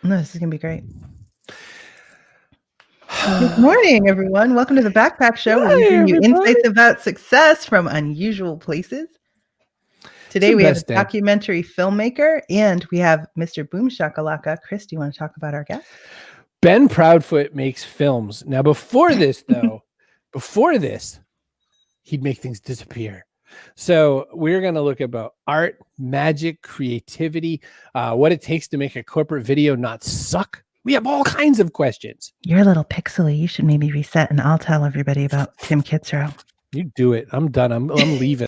No, this is going to be great. Good morning, everyone. Welcome to the Backpack Show, where we bring you insights about success from unusual places. Today, we have a documentary filmmaker, and we have Mr. BOOMSHAKALAKA. Chris, do you want to talk about our guest? Ben Proudfoot makes films. Now, before this, he'd make things disappear. So we're going to look about art, magic, creativity, what it takes to make a corporate video not suck. We have all kinds of questions. You're a little pixely. You should maybe reset, and I'll tell everybody about Tim Kitzrow. You do it. I'm done. I'm leaving.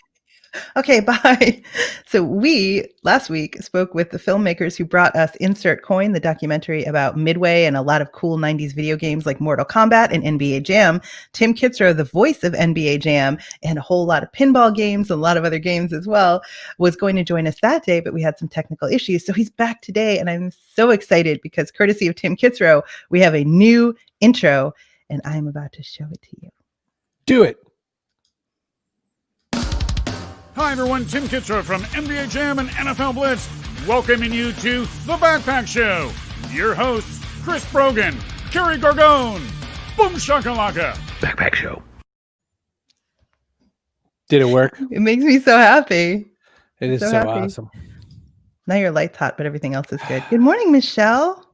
Okay, bye. So we, last week, spoke with the filmmakers who brought us Insert Coin, the documentary about Midway and a lot of cool 90s video games like Mortal Kombat and NBA Jam. Tim Kitzrow, the voice of NBA Jam and a whole lot of pinball games and a lot of other games as well, was going to join us that day, but we had some technical issues. So he's back today, and I'm so excited because courtesy of Tim Kitzrow, we have a new intro, and I'm about to show it to you. Do it. Hi everyone, Tim Kitzrow from NBA Jam and NFL Blitz, welcoming you to The Backpack Show. Your hosts, Chris Brogan, Kerry, Gorgone, BOOMSHAKALAKA. Backpack Show. Did it work? It makes me so happy. It is so awesome. Now your light's hot, but everything else is good. Good morning, Michelle.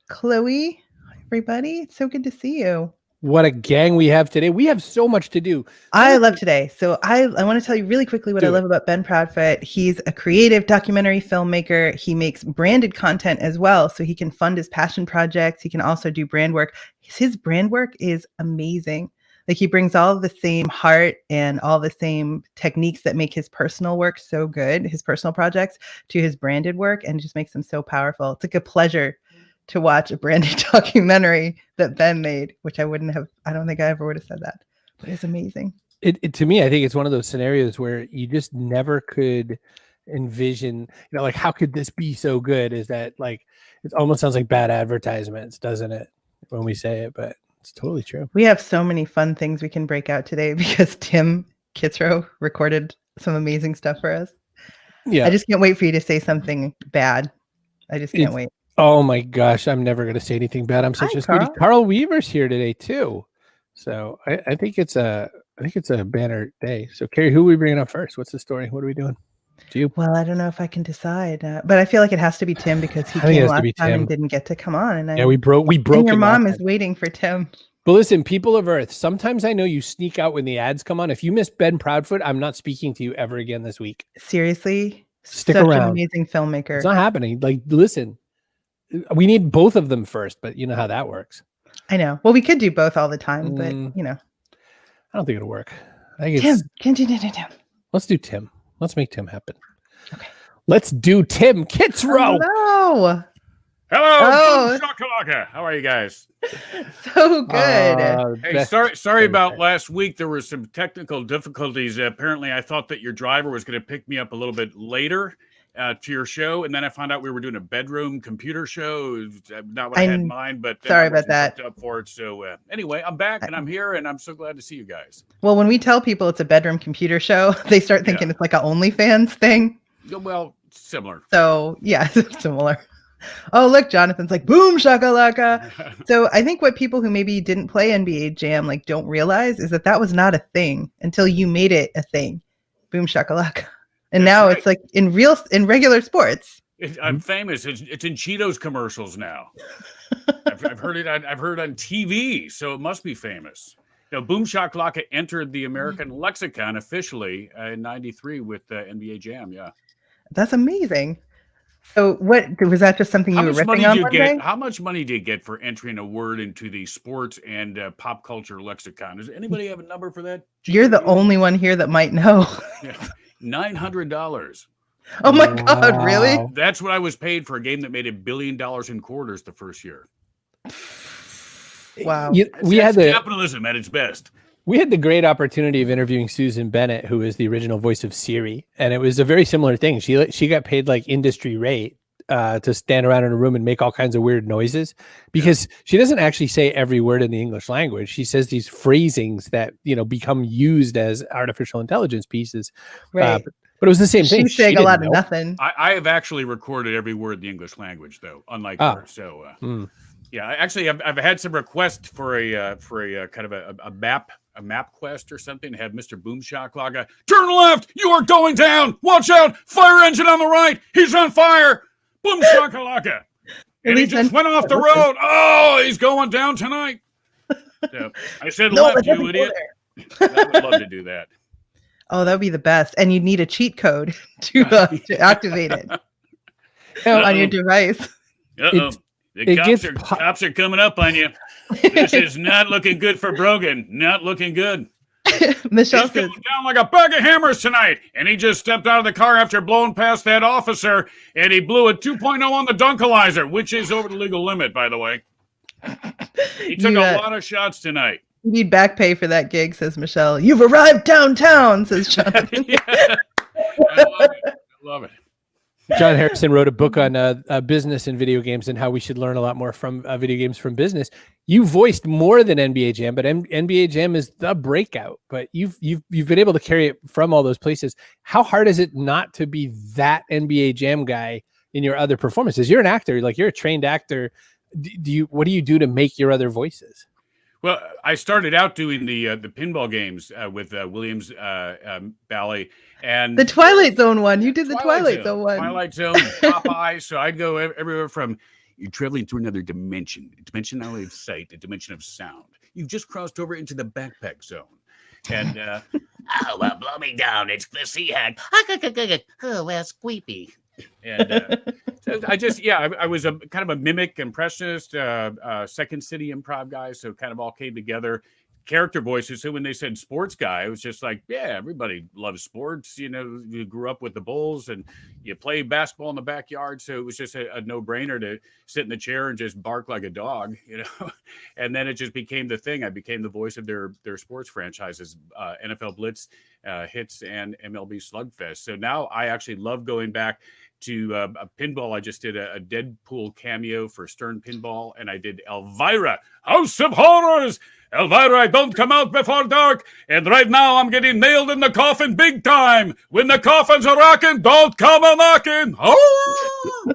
Chloe, everybody. It's so good to see you. What a gang we have today. We have so much to do. I love today. So I want to tell you really quickly what I love about Ben Proudfoot. He's a creative documentary filmmaker. He makes branded content as well, so he can fund his passion projects. He can also do brand work. His brand work is amazing. Like, he brings all the same heart and all the same techniques that make his personal work so good, his personal projects, to his branded work, and just makes them so powerful. It's like a pleasure to watch a branded documentary that Ben made, which I don't think I ever would have said that, but it's amazing. To me, I think it's one of those scenarios where you just never could envision, like, how could this be so good? Is that, like, it almost sounds like bad advertisements, doesn't it, when we say it? But it's totally true. We have so many fun things we can break out today because Tim Kitzrow recorded some amazing stuff for us. Yeah. I just can't wait for you to say something bad. I just can't wait. Oh my gosh, I'm never going to say anything bad. I'm such a sweetie. Carl Weaver's here today too. So I think it's a banner day. So Kerry, who are we bringing up first? What's the story? What are we doing? Well, I don't know if I can decide, but I feel like it has to be Tim because he came last time and didn't get to come on. And we broke. And your mom is waiting for Tim. But listen, people of Earth, sometimes I know you sneak out when the ads come on. If you miss Ben Proudfoot, I'm not speaking to you ever again this week. Seriously, stick around. An amazing filmmaker. It's not happening. Like, listen. We need both of them first, but you know how that works. I know. Well, we could do both all the time, but I don't think it'll work. I think Tim. Continue to Tim. Let's do Tim. Let's make Tim happen. Okay. Let's do Tim Kitzrow. Hello. Hello. BOOMSHAKALAKA. How are you guys? So good. Hey, sorry about last week. There were some technical difficulties. Apparently, I thought that your driver was going to pick me up a little bit later to your show, and then I found out we were doing a bedroom computer show. Not what I had in mind, but sorry about that. Up for it. So anyway, I'm back and I'm here, and I'm so glad to see you guys. Well, when we tell people it's a bedroom computer show, they start thinking it's like an OnlyFans thing. Well, similar. So yeah, similar. Oh, look, Jonathan's like, boom shakalaka. So I think what people who maybe didn't play NBA Jam don't realize is that was not a thing until you made it a thing. Boom shakalaka. And now it's like in regular sports. I'm famous. It's in Cheetos commercials now. I've heard it. I've heard it on TV, so it must be famous. BOOMSHAKALAKA entered the American lexicon officially in '93 with NBA Jam. Yeah, that's amazing. So, what was that? Just something you were ripping on one day? How much money do you get for entering a word into the sports and pop culture lexicon? Does anybody have a number for that? You're the only one here that might know. Yeah. $900. Oh my God, really? That's what I was paid for a game that made $1 billion in quarters the first year. Wow. We had capitalism at its best. We had the great opportunity of interviewing Susan Bennett, who is the original voice of Siri, and it was a very similar thing. She got paid like industry rate to stand around in a room and make all kinds of weird noises, because she doesn't actually say every word in the English language. She says these phrasings that, you know, become used as artificial intelligence pieces. Right. But it was the same thing. She's saying a lot of nothing. I have actually recorded every word in the English language, though, unlike her. So, yeah, actually, I've had some requests for a kind of a map quest or something. Have Mr. BOOMSHAKALAKA turn left. You are going down. Watch out. Fire engine on the right. He's on fire. BOOMSHAKALAKA. And he just went off the road. Oh, he's going down tonight. So I said left, you idiot. I would love to do that. Oh, that would be the best. And you'd need a cheat code to activate it on your device. The cops are coming up on you. This is not looking good for Brogan. Not looking good. Michelle He's says, going down like a bag of hammers tonight. And he just stepped out of the car after blowing past that officer, and he blew a 2.0 on the Dunkalizer, which is over the legal limit, by the way. He took a lot of shots tonight. You need back pay for that gig, says Michelle. You've arrived downtown, says Jonathan. I love it. John Harrison wrote a book on business and video games and how we should learn a lot more from video games from business. You voiced more than NBA Jam, but NBA Jam is the breakout. But you've been able to carry it from all those places. How hard is it not to be that NBA Jam guy in your other performances? You're an actor, like you're a trained actor. What do you do to make your other voices? Well, I started out doing the pinball games with Williams Ballet and the Twilight Zone one. You did the Twilight Zone one. Twilight Zone, Popeye. So I'd go everywhere from you're traveling through another dimension, a dimension not only of sight, a dimension of sound. You've just crossed over into the backpack zone. And oh well, blow me down. It's the sea hag. Oh, well, squeepy. And so I was a kind of a mimic impressionist, Second City improv guy. So kind of all came together, character voices. So when they said sports guy, it was just like, yeah, everybody loves sports. You know, you grew up with the Bulls and you play basketball in the backyard. So it was just a no-brainer to sit in the chair and just bark like a dog, you know. And then it just became the thing. I became the voice of their sports franchises, NFL Blitz, Hits, and MLB Slugfest. So now I actually love going back to a pinball. I just did a Deadpool cameo for Stern Pinball, and I did Elvira, House of Horrors. Elvira, don't come out before dark. And right now I'm getting nailed in the coffin big time. When the coffins are rocking, don't come a knocking. Oh!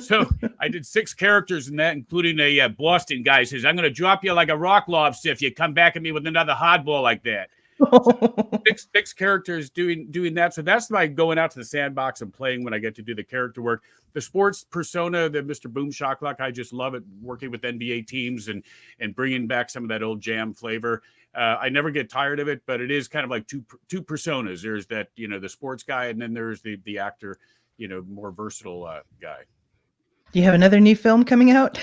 So I did 6 characters in that, including a Boston guy who says, I'm going to drop you like a rock lobster if you come back at me with another hardball like that. So six characters doing that. So that's my going out to the sandbox and playing when I get to do the character work. The sports persona, the Mr. BOOMSHAKALAKA, I just love it, working with NBA teams and bringing back some of that old Jam flavor. I never get tired of it, but it is kind of like two personas. There's that, you know, the sports guy, and then there's the actor, you know, more versatile guy. Do you have another new film coming out?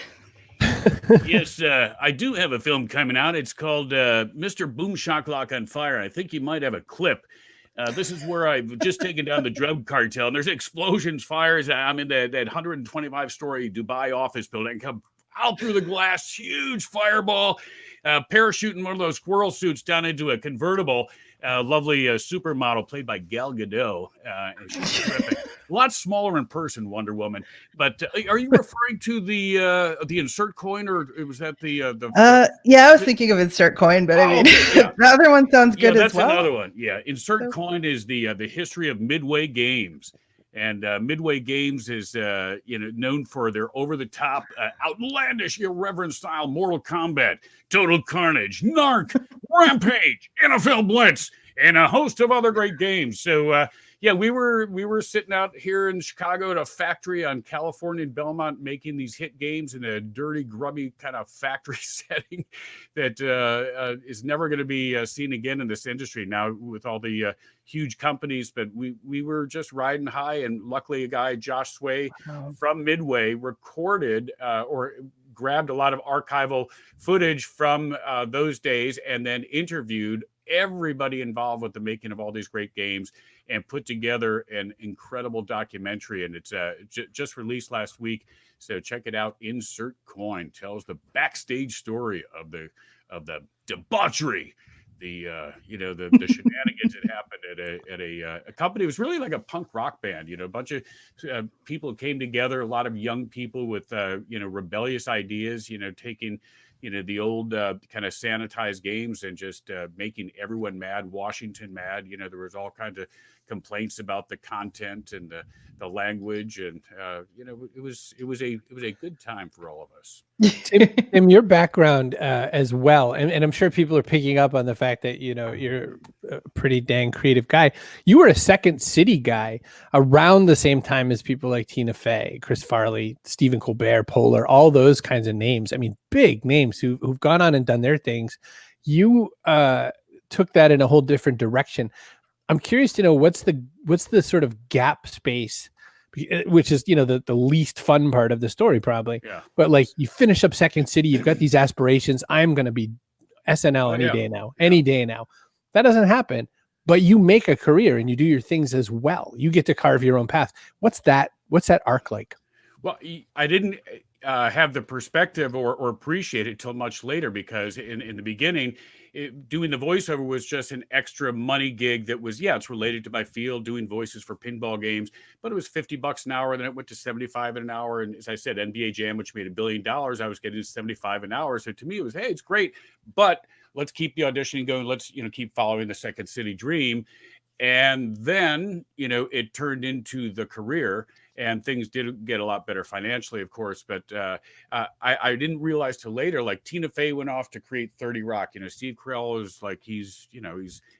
Yes, I do have a film coming out. It's called Mr. BOOMSHAKALAKA on Fire. I think you might have a clip. This is where I've just taken down the drug cartel, and there's explosions, fires. I'm in that 125-story Dubai office building. Come out through the glass, huge fireball, parachuting one of those squirrel suits down into a convertible. Lovely supermodel played by Gal Gadot. And she's terrific. A lot smaller in person, Wonder Woman. But are you referring to the insert coin, or was that the? Yeah, I was thinking of insert coin, but I mean, the other one sounds good as well. That's another one. Yeah, insert coin is the history of Midway Games, and Midway Games is known for their over-the-top, outlandish, irreverent style Mortal Kombat, Total Carnage, Narc, Rampage, NFL Blitz, and a host of other great games. So. Yeah, we were sitting out here in Chicago at a factory on California and Belmont making these hit games in a dirty, grubby kind of factory setting that is never going to be seen again in this industry now with all the huge companies. But we were just riding high, and luckily a guy, Josh Sway from Midway, recorded or grabbed a lot of archival footage from those days and then interviewed everybody involved with the making of all these great games and put together an incredible documentary. And it's just released last week. So check it out. Insert Coin tells the backstage story of the debauchery, the shenanigans that happened at a company. It was really like a punk rock band, a bunch of people came together, a lot of young people with, rebellious ideas, taking, the old kind of sanitized games and just making everyone mad, Washington mad. There was all kinds of complaints about the content and the language, and it was a good time for all of us. Tim, your background as well, and I'm sure people are picking up on the fact that you're a pretty dang creative guy. You were a Second City guy around the same time as people like Tina Fey, Chris Farley, Stephen Colbert, Polar, all those kinds of names. I mean, big names who've gone on and done their things. You took that in a whole different direction. I'm curious to know what's the sort of gap space, which is the least fun part of the story probably. Yeah. But like, you finish up Second City, you've got these aspirations. I'm going to be SNL any day now. That doesn't happen, but you make a career and you do your things as well. You get to carve your own path. What's that arc like? Well, I didn't have the perspective or appreciate it till much later, because in the beginning, doing the voiceover was just an extra money gig that was, it's related to my field, doing voices for pinball games, but it was $50 an hour. And then it went to $75 an hour. And as I said, NBA Jam, which made $1 billion, I was getting $75 an hour. So to me, it was, hey, it's great, but let's keep the auditioning going. Let's, keep following the Second City dream. And then, it turned into the career, and things did get a lot better financially, of course. But I didn't realize till later, like Tina Fey went off to create 30 Rock. Steve Carell is like, he's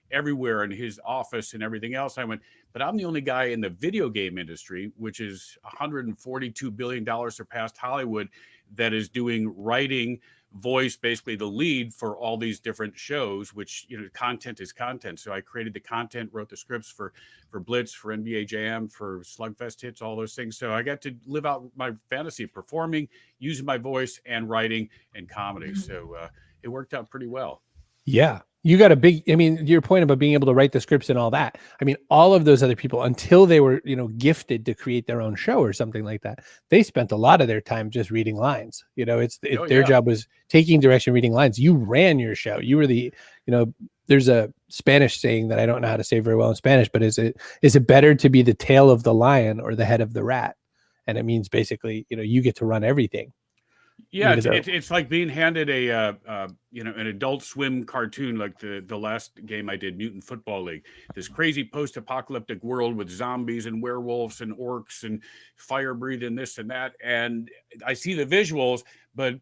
everywhere in his office and everything else. I went, but I'm the only guy in the video game industry, which is $142 billion surpassed Hollywood, that is doing writing, voice, basically the lead for all these different shows, which content is content. So I created the content, wrote the scripts for Blitz, for NBA Jam, for Slugfest Hits, all those things. So I got to live out my fantasy of performing, using my voice and writing and comedy. So it worked out pretty well. Yeah. You got your point about being able to write the scripts and all that. I mean, all of those other people, until they were, gifted to create their own show or something like that, they spent a lot of their time just reading lines. Their job was taking direction, reading lines. You ran your show. You were there's a Spanish saying that I don't know how to say very well in Spanish, but is it better to be the tail of the lion or the head of the rat? And it means basically, you get to run everything. Yeah, it's like being handed an Adult Swim cartoon, like the last game I did, Mutant Football League. This crazy post-apocalyptic world with zombies and werewolves and orcs and fire breathing this and that. And I see the visuals, but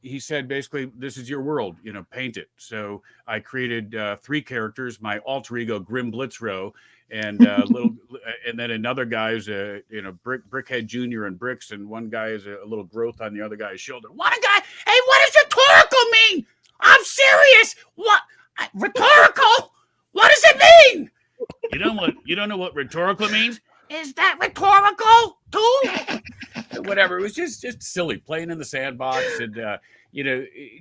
he said basically, this is your world, paint it. So I created 3 characters: my alter ego Grim Blitzrow, and and then another guy's Brickhead Junior and Bricks, and one guy is a little growth on the other guy's shoulder. One guy, hey, what does rhetorical mean? I'm serious. What rhetorical? What does it mean? You don't know what rhetorical means? Is that rhetorical too? Whatever. It was just silly, playing in the sandbox, and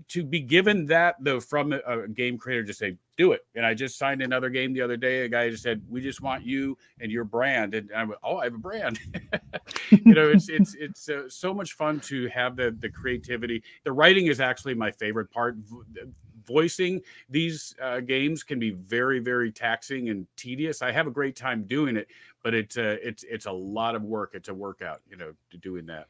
to be given that though from a game creator, just say, do it. And I just signed another game the other day. A guy just said, we just want you and your brand. And I went, oh, I have a brand. It's so much fun to have the creativity. The writing is actually my favorite part. Voicing these games can be very, very taxing and tedious. I have a great time doing it, but it's a lot of work. It's a workout, to doing that.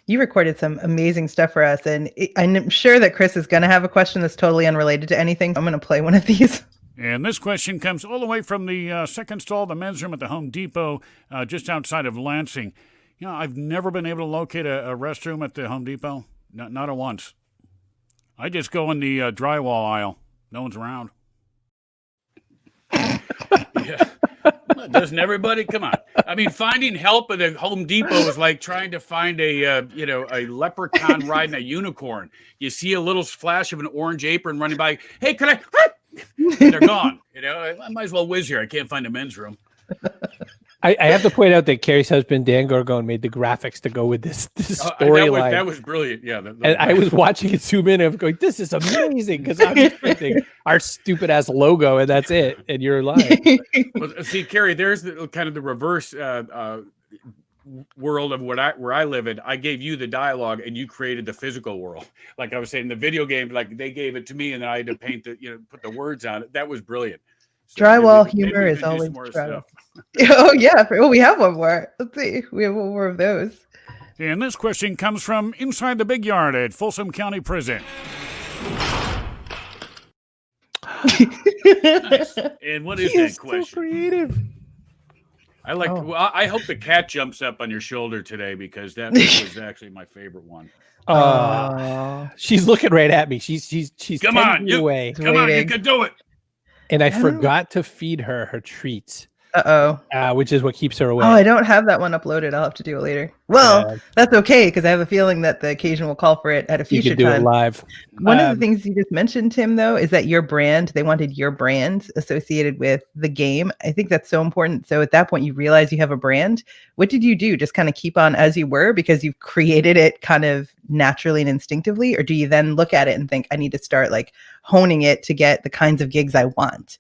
You recorded some amazing stuff for us, and I'm sure that Chris is going to have a question that's totally unrelated to anything. I'm going to play one of these. And this question comes all the way from the second stall, the men's room at the Home Depot, just outside of Lansing. I've never been able to locate a restroom at the Home Depot, not at once. I just go in the drywall aisle. No one's around. Yeah. Doesn't everybody? Come on. I mean, finding help at a Home Depot is like trying to find a leprechaun riding a unicorn. You see a little flash of an orange apron running by. Hey, can I? And they're gone. I might as well whiz here. I can't find a men's room. I have to point out that Kerry's husband, Dan Gorgone, made the graphics to go with this storyline. That was brilliant. Yeah. And I was watching it zoom in and I'm going, this is amazing, because I'm just printing our stupid ass logo and that's it. And you're lying. Well, see, Kerry, there's kind of the reverse world of where I live in. I gave you the dialogue and you created the physical world. Like I was saying, the video game, like they gave it to me and then I had to paint put the words on it. That was brilliant. So drywall humor is always drywall. Oh yeah, we have one more. Let's see, we have one more of those. And this question comes from inside the big yard at Folsom County Prison. Nice. And what is that question? So creative. I like. Well, I hope the cat jumps up on your shoulder today because that was actually my favorite one. She's looking right at me. She's Come 10 on, feet away. Come on, you can do it. And I forgot to feed her treats. Which is what keeps her away. Oh, I don't have that one uploaded. I'll have to do it later. Well, that's okay because I have a feeling that the occasion will call for it at a future time. You can do it live. One of the things you just mentioned, Tim, though, is that your brand, they wanted your brand associated with the game. I think that's so important. So at that point, you realize you have a brand. What did you do? Just kind of keep on as you were because you've created it kind of naturally and instinctively? Or do you then look at it and think, I need to start like honing it to get the kinds of gigs I want?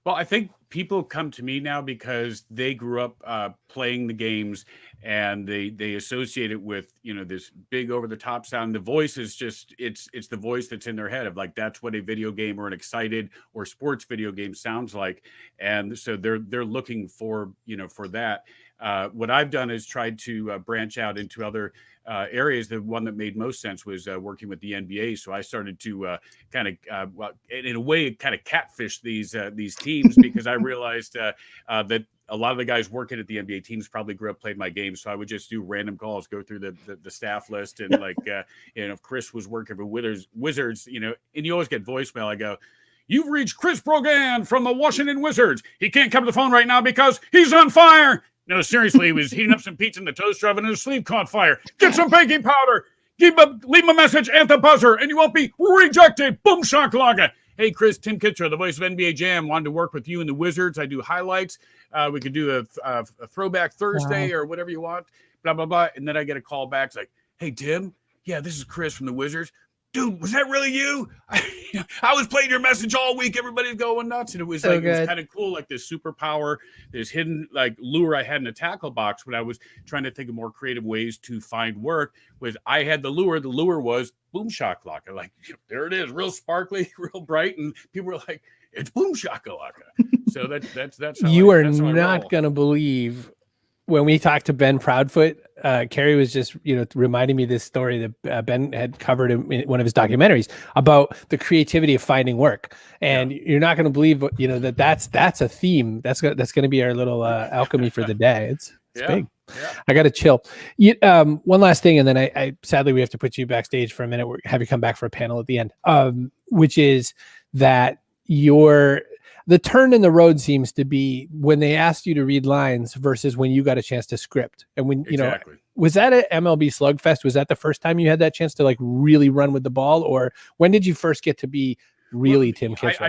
Well, I think people come to me now because they grew up playing the games and they associate it with, this big over the top sound. The voice is just, it's the voice that's in their head of like, that's what a video game or an excited or sports video game sounds like. And so they're looking for, for that. What I've done is tried to branch out into other areas. The one that made most sense was working with the NBA. So I started to kind of, in a way, kind of catfish these teams because I realized that a lot of the guys working at the NBA teams probably grew up playing my games. So I would just do random calls, go through the staff list, and like, if Chris was working for Wizards, and you always get voicemail. I go, "You've reached Chris Brogan from the Washington Wizards. He can't come to the phone right now because he's on fire." No, seriously, he was heating up some pizza in the toaster oven and his sleeve caught fire. Get some baking powder. Leave him a message at the buzzer and you won't be rejected. Boom shakalaka. Hey, Chris, Tim Kitzrow, the voice of NBA Jam, wanted to work with you and the Wizards. I do highlights. We could do a throwback Thursday or whatever you want, blah, blah, blah. And then I get a call back. It's like, hey, Tim, yeah, this is Chris from the Wizards. Dude, was that really you? I was playing your message all week. Everybody's going nuts. And it was it was kind of cool, like this superpower, this hidden like lure I had in a tackle box when I was trying to think of more creative ways to find work. Was I had the lure. The lure was Boom Shakalaka. Like, there it is, real sparkly, real bright. And people were like, it's Boom Shakalaka. So that's how you are not going to believe when we talked to Ben Proudfoot, Kerry was just, reminding me this story that Ben had covered in one of his documentaries about the creativity of finding work. And you're not going to believe, that's a theme. That's going to be our little alchemy for the day. It's big. Yeah. I got to chill. One last thing, and then I sadly we have to put you backstage for a minute. We'll have you come back for a panel at the end, which is that the turn in the road seems to be when they asked you to read lines versus when you got a chance to script. And when, was that at MLB Slugfest? Was that the first time you had that chance to like really run with the ball? Or when did you first get to be really Tim Kitzrow?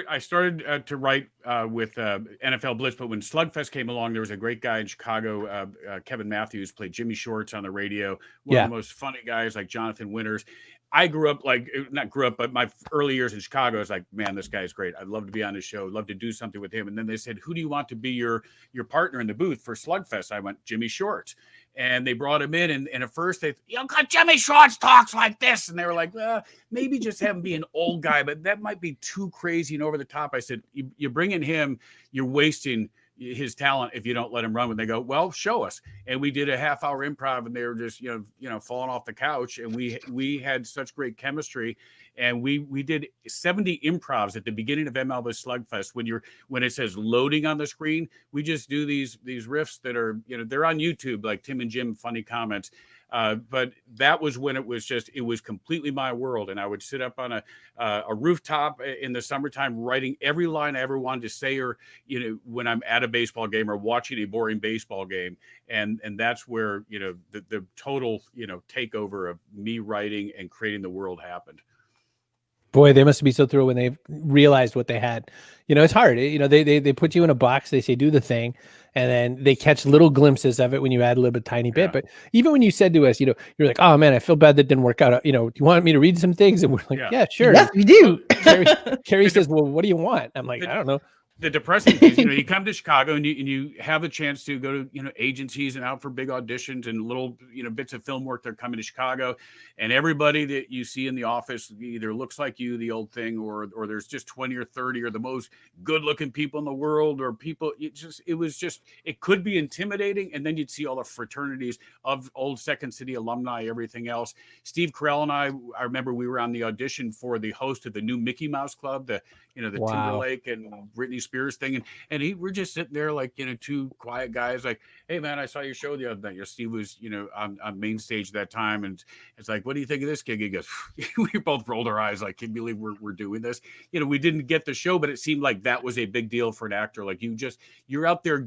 I started to write with NFL Blitz, but when Slugfest came along, there was a great guy in Chicago, Kevin Matthews, played Jimmy Shorts on the radio. One of the most funny guys, like Jonathan Winters. I grew up but my early years in Chicago, I was like, man, this guy is great. I'd love to be on his show. I'd love to do something with him. And then they said, who do you want to be your partner in the booth for Slugfest? I went, Jimmy Shorts. And they brought him in. And at first they, Jimmy Shorts talks like this. And they were like, well, maybe just have him be an old guy, but that might be too crazy and over the top. I said, you bring in him, you're wasting his talent if you don't let him run. When they go, well, show us. And we did a half-hour improv, and they were just falling off the couch, and we had such great chemistry. And we did 70 improvs at the beginning of MLB Slugfest. When it says loading on the screen, we just do these riffs that are they're on YouTube, like Tim and Jim funny comments. But that was when it was completely my world. And I would sit up on a rooftop in the summertime, writing every line I ever wanted to say, or, when I'm at a baseball game or watching a boring baseball game. And that's where, the total, takeover of me writing and creating the world happened. Boy, they must be so thrilled when they realized what they had. It's hard. They put you in a box. They say, do the thing. And then they catch little glimpses of it when you add a little bit, tiny bit. But even when you said to us, you're like, oh man, I feel bad that didn't work out. Do you want me to read some things? And we're like, yeah sure. Yes, we do. Kerry says, well, what do you want? I'm like, I don't know. The depressing thing is, you come to Chicago and you have a chance to go to, agencies and out for big auditions and little, bits of film work. They're coming to Chicago, and everybody that you see in the office either looks like you, the old thing, or there's just 20 or 30 or the most good looking people in the world, or people. It could be intimidating. And then you'd see all the fraternities of old Second City alumni, everything else. Steve Carell and I remember we were on the audition for the host of the new Mickey Mouse Club, the Wow. Timberlake and Britney Spears thing. And we're just sitting there like, two quiet guys like, hey man, I saw your show the other night. Steve was, on main stage that time. And it's like, what do you think of this gig? He goes, we both rolled our eyes. Like, can you believe we're doing this? We didn't get the show, but it seemed like that was a big deal for an actor. Like you're out there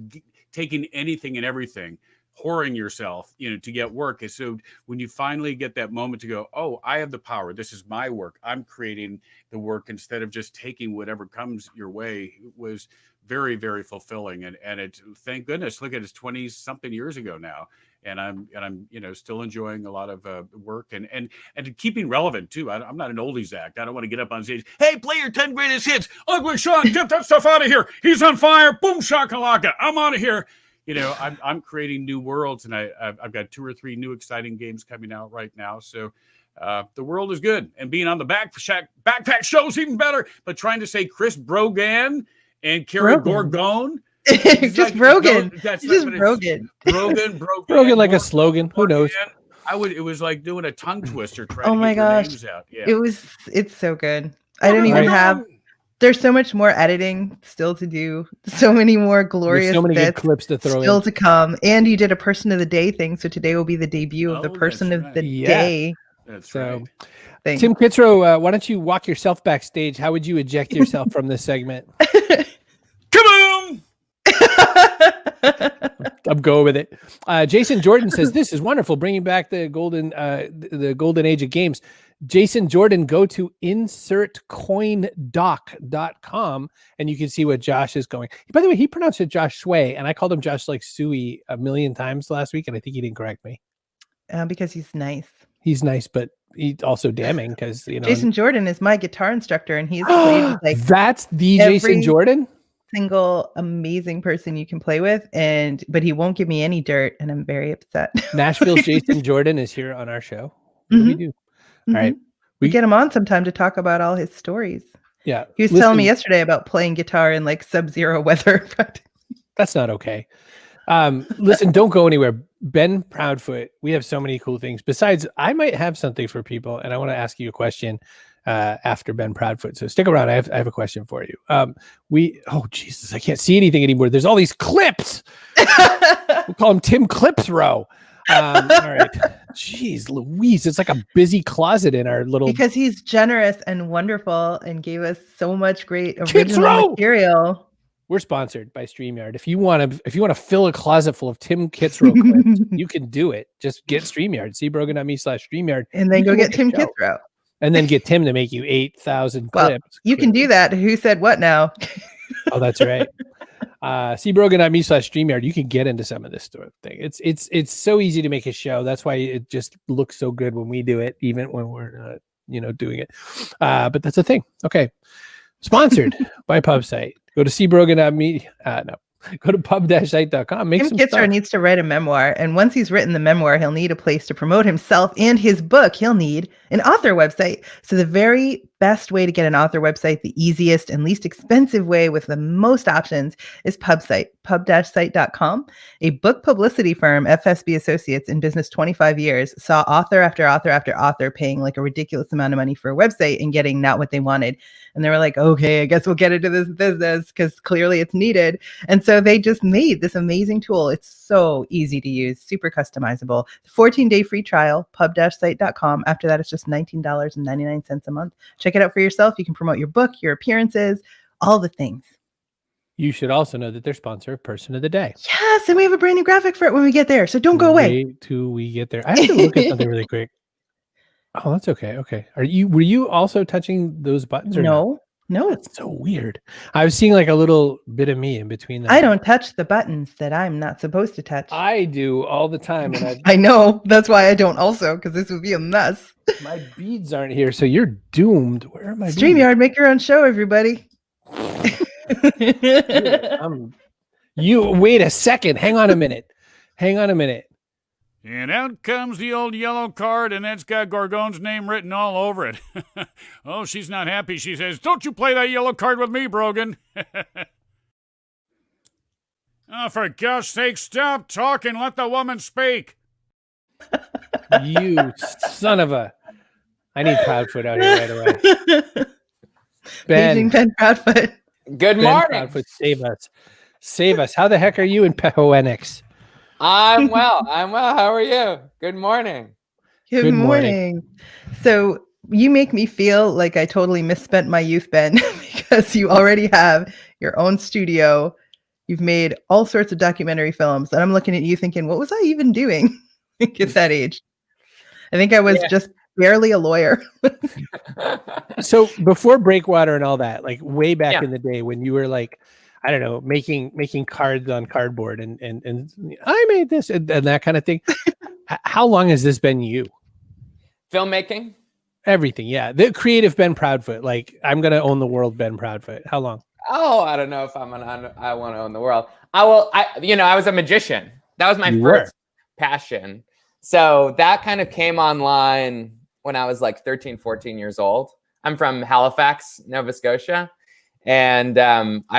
taking anything and everything, whoring yourself, to get work. And so when you finally get that moment to go, oh, I have the power. This is my work. I'm creating the work instead of just taking whatever comes your way. It was very, very fulfilling. And it, thank goodness, look at it's 20 something years ago now. And I'm still enjoying a lot of work and keeping relevant too. I'm not an oldies act. I don't want to get up on stage. Hey, play your 10 greatest hits. Ugly Sean, get that stuff out of here. He's on fire. Boom shakalaka. I'm out of here. I'm creating new worlds, and I've got 2 or 3 new exciting games coming out right now. So the world is good, and being on the backpack show is even better. But trying to say Chris Brogan and Kerry Gorgone, just Brogan. That's just Brogan. Brogan, like a slogan. Who knows? It was like doing a tongue twister. Trying Oh to my get your gosh, names out. Yeah. It's so good. I don't even have. There's so much more editing still to do. So many more glorious so many bits good clips to throw still in. to come. And you did a person of the day thing. So today will be the debut of the person of the day. That's right. Thanks. Tim Kitzrow, why don't you walk yourself backstage? How would you eject yourself from this segment? Kaboom! I'm going with it. Jason Jordan says, this is wonderful, bringing back the golden age of games. Jason Jordan, go to insertcoindoc.com and you can see what Josh is going. By the way, he pronounced it Josh Sway, and I called him Josh like Suey a million times last week, and I think he didn't correct me. Because he's nice. He's nice, but he's also damning because, Jason Jordan is my guitar instructor, and he's played with that's the Jason Jordan? Single amazing person you can play with, but he won't give me any dirt, and I'm very upset. Nashville's Jason Jordan is here on our show. What do we do? All right. We get him on sometime to talk about all his stories. Yeah. He was telling me yesterday about playing guitar in like sub-zero weather. That's not okay. Listen, don't go anywhere. Ben Proudfoot, we have so many cool things. Besides, I might have something for people, and I want to ask you a question after Ben Proudfoot. So stick around. I have a question for you. Oh, Jesus, I can't see anything anymore. There's all these clips. We'll call him Tim Clipsrow. All right. Jeez Louise, it's like a busy closet in our little. Because he's generous and wonderful and gave us so much great original material. We're sponsored by StreamYard. If you want to fill a closet full of Tim Kitzrow clips, you can do it. Just get StreamYard. See Brogan.me/StreamYard. And then go get Tim Kitzrow. And then get Tim to make you 8,000 clips. You can do that. Who said what now? Oh, that's right. See Brogan.me/StreamYard. You can get into some of this sort of thing. It's so easy to make a show. That's why it just looks so good when we do it, even when we're doing it. But that's a thing. Okay. Sponsored by PubSite. Go to cbrogan.me. Go to pub-site.com. Tim Kitzrow needs to write a memoir, and once he's written the memoir, he'll need a place to promote himself and his book. He'll need an author website. So the very best way to get an author website, the easiest and least expensive way with the most options, is PubSite, pub-site.com. A book publicity firm, FSB Associates, in business 25 years, saw author after author after author paying like a ridiculous amount of money for a website and getting not what they wanted. And they were like, okay, I guess we'll get into this business because clearly it's needed. And so they just made this amazing tool. It's so easy to use, super customizable. 14-day free trial, pub-site.com. After that, it's just $19.99 a month. Check it out for yourself. You can promote your book, your appearances, all the things. You should also know that they're sponsor of Person of the Day. Yes, and we have a brand new graphic for it when we get there. So don't go away. Wait till we get there. I have to look at something really quick. Oh, that's okay. Okay. Were you also touching those buttons or no? No. That's so weird. I was seeing like a little bit of me in between them. I don't touch the buttons that I'm not supposed to touch. I do all the time. And I know. That's why I don't also, because this would be a mess. My beads aren't here, so you're doomed. Where am I? StreamYard, make your own show, everybody. You wait a second. Hang on a minute. And out comes the old yellow card, and it's got Gorgone's name written all over it. Oh, she's not happy. She says, "Don't you play that yellow card with me, Brogan." Oh, for gosh sake, stop talking. Let the woman speak. You son of a... I need Proudfoot out here right away. Paging Ben Proudfoot. Good Ben morning. Proudfoot, save us. How the heck are you in Pehoenix? I'm well. How are you? Good morning. Good morning. So you make me feel like I totally misspent my youth, Ben, because you already have your own studio. You've made all sorts of documentary films. And I'm looking at you thinking, what was I even doing at that age? I think I was just barely a lawyer. So before Breakwater and all that, like way back in the day when you were like, I don't know, making cards on cardboard and I made this and that kind of thing. How long has this been you? Filmmaking? Everything, yeah. The creative Ben Proudfoot. Like, I'm gonna own the world, Ben Proudfoot. How long? Oh, I don't know if I want to own the world. I was a magician. That was my first passion. So that kind of came online when I was like 13, 14 years old. I'm from Halifax, Nova Scotia. And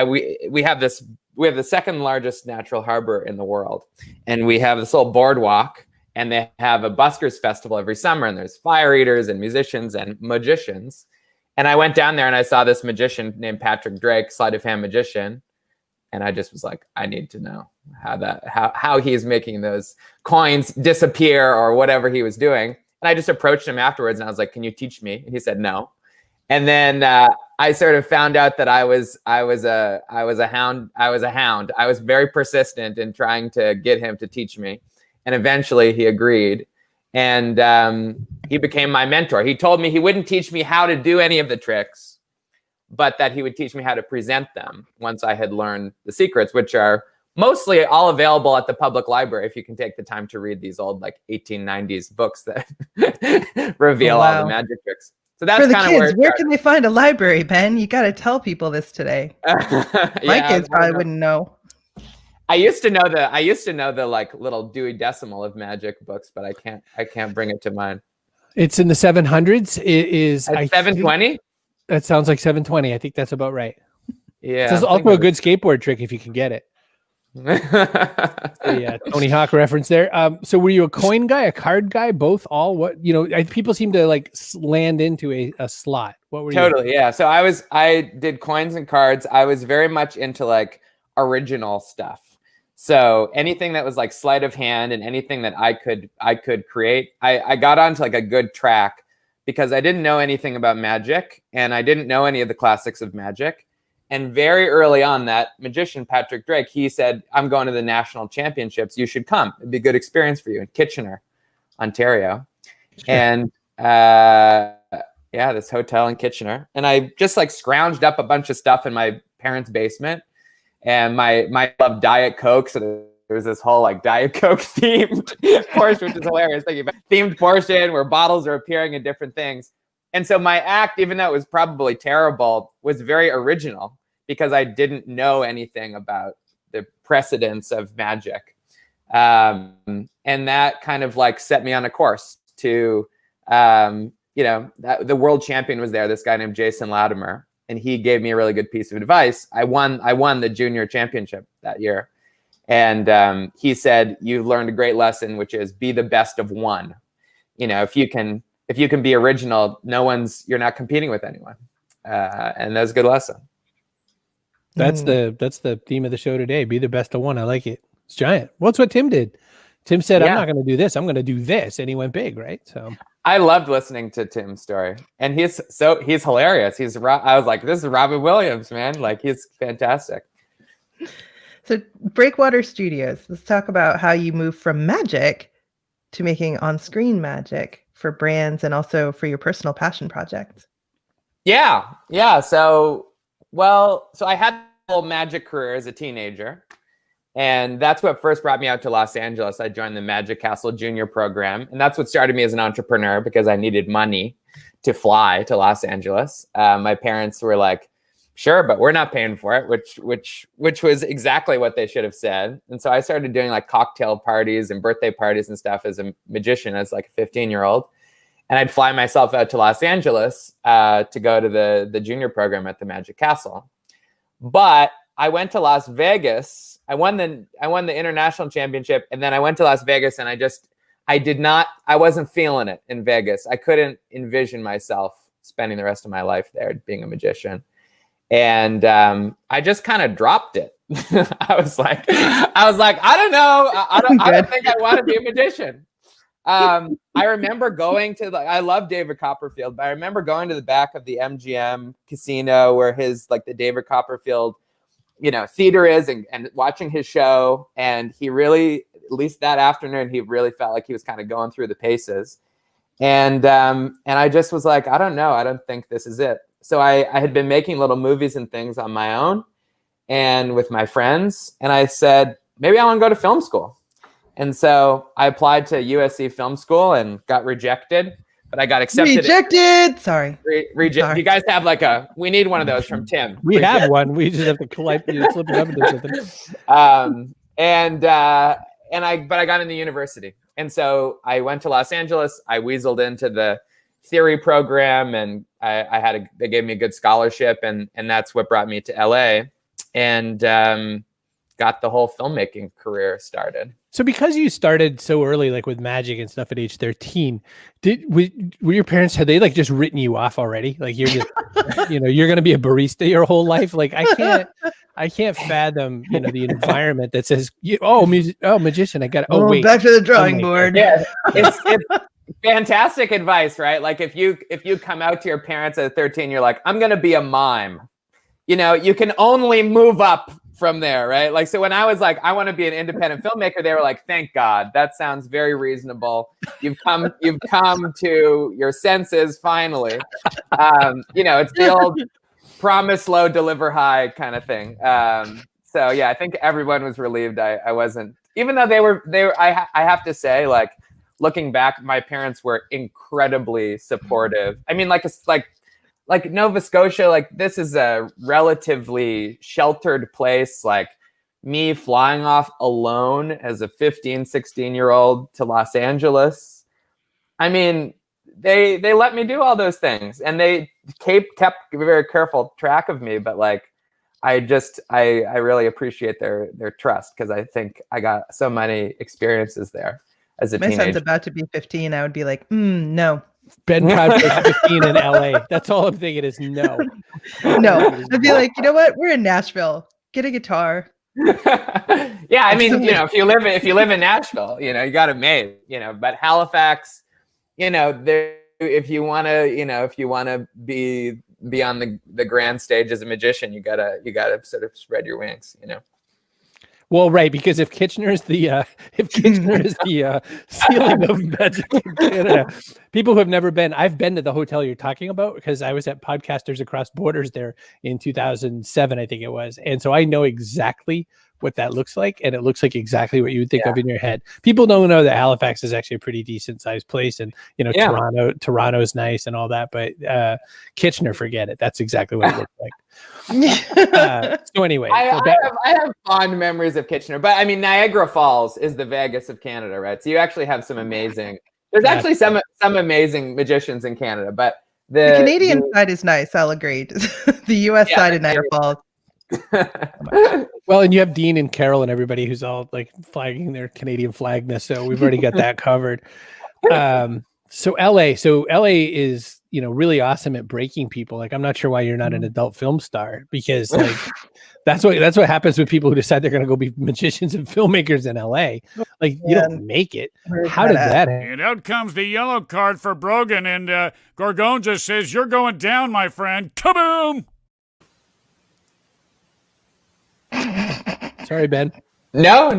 we have the second largest natural harbor in the world. And we have this little boardwalk, and they have a buskers festival every summer, and there's fire eaters and musicians and magicians. And I went down there and I saw this magician named Patrick Drake, sleight of hand magician. And I just was like, I need to know how he's making those coins disappear or whatever he was doing. And I just approached him afterwards and I was like, can you teach me? And he said, no. And then I sort of found out that I was a hound. I was very persistent in trying to get him to teach me. And eventually he agreed. And he became my mentor. He told me he wouldn't teach me how to do any of the tricks, but that he would teach me how to present them once I had learned the secrets, which are mostly all available at the public library if you can take the time to read these old like 1890s books that reveal all the magic tricks. So that's kind of where can they find a library, Ben? You got to tell people this today. My kids probably wouldn't know. I used to know the like little Dewey Decimal of magic books, but I can't bring it to mind. It's in the 700s. It is 720. That sounds like 720. I think that's about right. Yeah. It's also a good skateboard trick if you can get it. Yeah, Tony Hawk reference there. So were you a coin guy, a card guy, both, all? What, people seem to like land into a slot. What were you? Totally, yeah. So I did coins and cards. I was very much into like original stuff. So anything that was like sleight of hand and anything that I could create, I got onto like a good track because I didn't know anything about magic and I didn't know any of the classics of magic. And very early on, that magician, Patrick Drake, he said, I'm going to the national championships. You should come. It'd be a good experience for you in Kitchener, Ontario. Sure. And this hotel in Kitchener. And I just like scrounged up a bunch of stuff in my parents' basement. And my love Diet Coke. So there was this whole like Diet Coke themed portion, which is hilarious. Thinking about themed portion where bottles are appearing in different things. And so my act, even though it was probably terrible, was very original because I didn't know anything about the precedents of magic. And that kind of like set me on a course to, the world champion was there, this guy named Jason Latimer, and he gave me a really good piece of advice. I won the junior championship that year. And he said, you've learned a great lesson, which is be the best of one. If you can be original, you're not competing with anyone. And that's a good lesson. That's the theme of the show today. Be the best of one. I like it. It's giant. Well, that's what Tim did. Tim said, I'm not going to do this. I'm going to do this. And he went big, right? So I loved listening to Tim's story. And he's hilarious. I was like, this is Robin Williams, man. Like, he's fantastic. So Breakwater Studios, let's talk about how you move from magic to making on-screen magic for brands and also for your personal passion projects. Yeah. So I had a whole magic career as a teenager. And that's what first brought me out to Los Angeles. I joined the Magic Castle Junior program. And that's what started me as an entrepreneur because I needed money to fly to Los Angeles. My parents were like, sure, but we're not paying for it, which was exactly what they should have said. And so I started doing like cocktail parties and birthday parties and stuff as a magician, as like a 15-year-old. And I'd fly myself out to Los Angeles to go to the junior program at the Magic Castle. But I went to Las Vegas. I won the international championship, and then I went to Las Vegas, and I wasn't feeling it in Vegas. I couldn't envision myself spending the rest of my life there being a magician. And I just kind of dropped it. I was like, I don't know. I don't think I want to be a magician. I remember going to I love David Copperfield, but I remember going to the back of the MGM casino where the David Copperfield, theater is, and watching his show. And he really, at least that afternoon, he really felt like he was kind of going through the paces. And I just was like, I don't know. I don't think this is it. So I had been making little movies and things on my own and with my friends. And I said, maybe I want to go to film school. And so I applied to USC Film School and got rejected, but I got accepted. Rejected. Sorry. Sorry. You guys have we need one of those from Tim. We have one. We just have to slip it up into something. But I got into university. And so I went to Los Angeles. I weaseled into the theory program, and they gave me a good scholarship, and that's what brought me to LA and got the whole filmmaking career started. So because you started so early, like with magic and stuff at age 13, were your parents, had they just written you off already? Like you're just, you're going to be a barista your whole life. Like I can't fathom, the environment that says, magician, I got to, wait. Back to the drawing board. Yeah. It's fantastic advice, right? Like if you come out to your parents at 13, you're like, I'm going to be a mime. You can only move up from there, right? So when I was like, I want to be an independent filmmaker, they were like, thank God, that sounds very reasonable. You've come to your senses finally. It's the old promise low, deliver high kind of thing. So yeah, I think everyone was relieved I wasn't, even though they were. I have to say, looking back, my parents were incredibly supportive. I mean, like Nova Scotia, this is a relatively sheltered place. Me flying off alone as a 15, 16-year-old to Los Angeles. I mean, they let me do all those things, and they kept very careful track of me. But I really appreciate their trust, because I think I got so many experiences there as a teenager. My son's about to be 15. I would be like, no. Ben Proudfoot 15 in LA. That's all I'm thinking is no. No. I'd be like, you know what? We're in Nashville. Get a guitar. Yeah, I mean, if you live in Nashville, you got it made. But Halifax, if you want to be on the grand stage as a magician, you gotta sort of spread your wings. Well, right, because if Kitchener is the ceiling of magic in Canada, people who have never been, I've been to the hotel you're talking about because I was at Podcasters Across Borders there in 2007, I think it was, and so I know exactly what that looks like, and it looks like exactly what you would think of in your head. People don't know that Halifax is actually a pretty decent sized place, and Toronto's nice and all that, but Kitchener, forget it. That's exactly what it looks like. So anyway, I have fond memories of Kitchener, but I mean, Niagara Falls is the Vegas of Canada, right? So you actually have some amazing. There's actually some amazing magicians in Canada, but the Canadian side is nice. I'll agree. The U.S. side of Niagara Falls. Well, and you have Dean and Carol and everybody who's all flagging their Canadian flagness, so we've already got that covered. So LA is really awesome at breaking people. I'm not sure why you're not an adult film star, because that's what happens with people who decide they're going to go be magicians and filmmakers in LA. You don't make it. How did that happen? And out comes the yellow card for Brogan, and Gorgone just says, "You're going down, my friend." Kaboom! Sorry, Ben. No.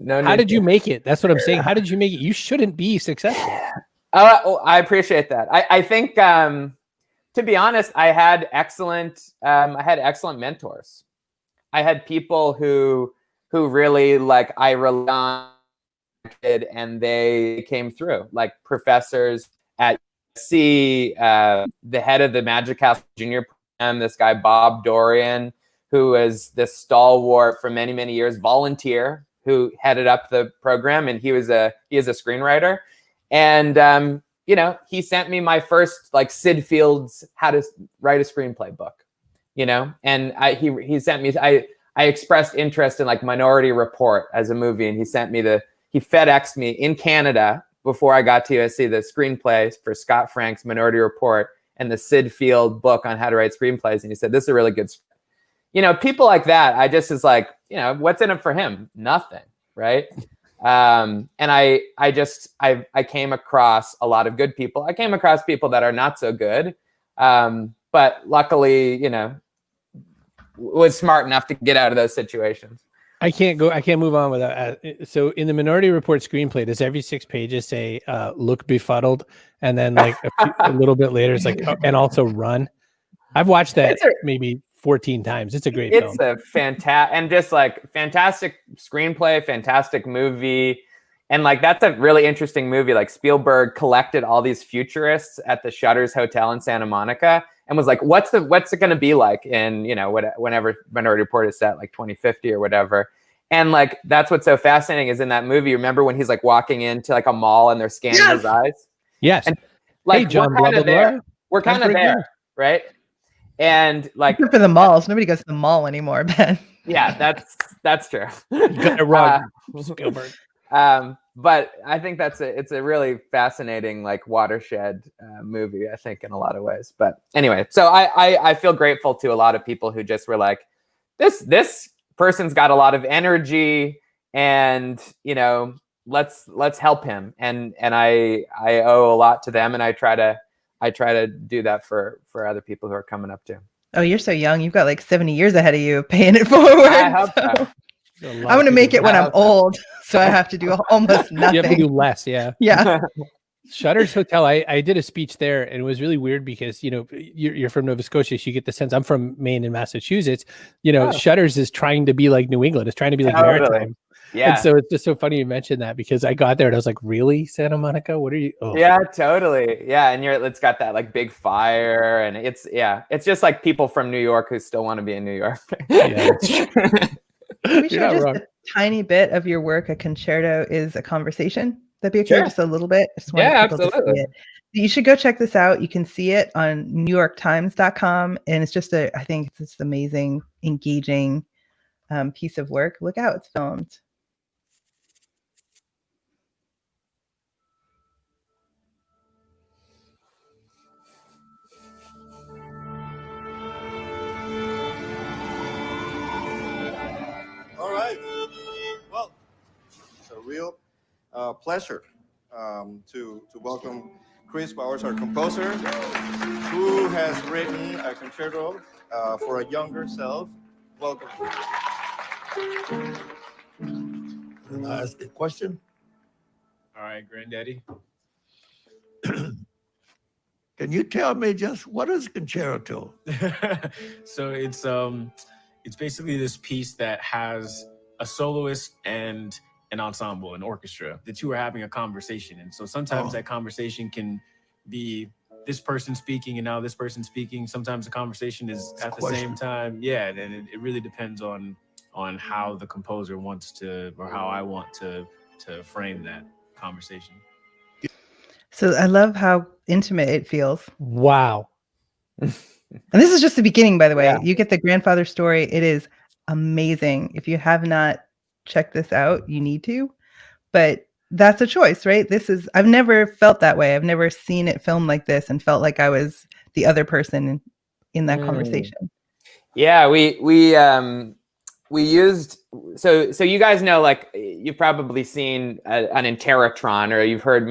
How did you make it? That's what I'm saying. How did you make it? You shouldn't be successful. Oh, I appreciate that. I think, to be honest, I had excellent mentors. I had people who really I relied on, and they came through, professors at USC, the head of the Magic Castle Junior this guy, Bob Dorian, who was this stalwart for many, many years, volunteer, who headed up the program, and he is a screenwriter. And you know, he sent me my first like Sid Field's How to Write a Screenplay book, you know, and he sent me, I expressed interest in like Minority Report as a movie, and he FedExed me in Canada before I got to USC the screenplay for Scott Frank's Minority Report and the Sid Field book on how to write screenplays, and he said, this is a really good script. You know, people like that, I just is like, you know, what's in it for him? Nothing, right? And I came across a lot of good people. I came across people that are not so good, but luckily, you know, was smart enough to get out of those situations. I can't move on without. So in the Minority Report screenplay, does every 6 pages say "look befuddled," and then like a little bit later, it's like and also run? I've watched that maybe 14 times. It's a great film. It's a fantastic screenplay, fantastic movie. And like, that's a really interesting movie. Like Spielberg collected all these futurists at the Shutters Hotel in Santa Monica and was like, what's it going to be like in, you know, whenever Minority Report is set, like 2050 or whatever. And like, that's what's so fascinating is in that movie, remember when he's like walking into like a mall and they're scanning his eyes? Yes. And, like, hey, John, blah, blah, blah. We're kind of there, right? And like for the malls, nobody goes to the mall anymore, Ben. Yeah, that's true. Got it wrong, Spielberg. But I think it's a really fascinating like watershed movie, I think, in a lot of ways. But anyway, so I feel grateful to a lot of people who just were like, this person's got a lot of energy, and you know, let's help him. And I owe a lot to them, and I try to do that for other people who are coming up too. Oh, you're so young. You've got like 70 years ahead of you paying it forward. I hope so. I'm going to make it when I'm old, so I have to do almost nothing. You have to do less, yeah. Yeah. Shutters Hotel, I did a speech there, and it was really weird because, you know, you're from Nova Scotia, so you get the sense. I'm from Maine and Massachusetts. You know, Shutters is trying to be like New England. It's trying to be like Maritime. Yeah. And so it's just so funny you mentioned that because I got there and I was like, really, Santa Monica? What are you? Oh. Yeah, totally. Yeah. And it's got that like big fire, and it's just like people from New York who still want to be in New York. Yeah. We show just a tiny bit of your work. A concerto is a conversation. That'd be okay, just a little bit. Yeah, absolutely. You should go check this out. You can see it on NewYorkTimes.com, and it's just I think it's just amazing, engaging piece of work. Look how it's filmed. All right. Well, it's a real pleasure to welcome Chris Bowers, our composer, who has written a concerto for a younger self. Welcome. Can I ask a question? All right, Granddaddy. Can you tell me just what is concerto? So it's basically this piece that has a soloist and an ensemble, an orchestra. The two are having a conversation. And so sometimes that conversation can be this person speaking and now this person speaking. Sometimes the conversation is at the same time. Yeah, and it really depends on how the composer wants to, or how I want to frame that conversation. So I love how intimate it feels. Wow. And this is just the beginning, by the way. Yeah. You get the grandfather story. It is amazing. If you have not checked this out, you need to. But that's a choice, right? I've never felt that way. I've never seen it filmed like this and felt like I was the other person in that conversation. Yeah, we used, so you guys know, like, you've probably seen an Interrotron, or you've heard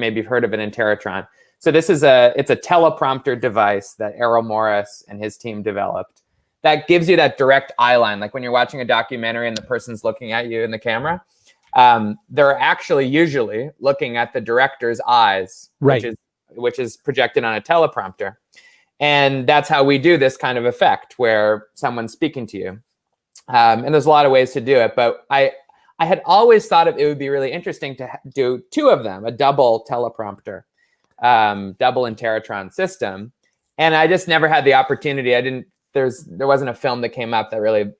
of an Interrotron. So it's a teleprompter device that Errol Morris and his team developed that gives you that direct eye line. Like when you're watching a documentary and the person's looking at you in the camera, they're actually usually looking at the director's eyes, right, which is projected on a teleprompter. And that's how we do this kind of effect where someone's speaking to you. And there's a lot of ways to do it, but I had always thought it would be really interesting to do two of them, a double teleprompter, double Interrotron system. And I just never had the opportunity. I didn't there wasn't a film that came up that really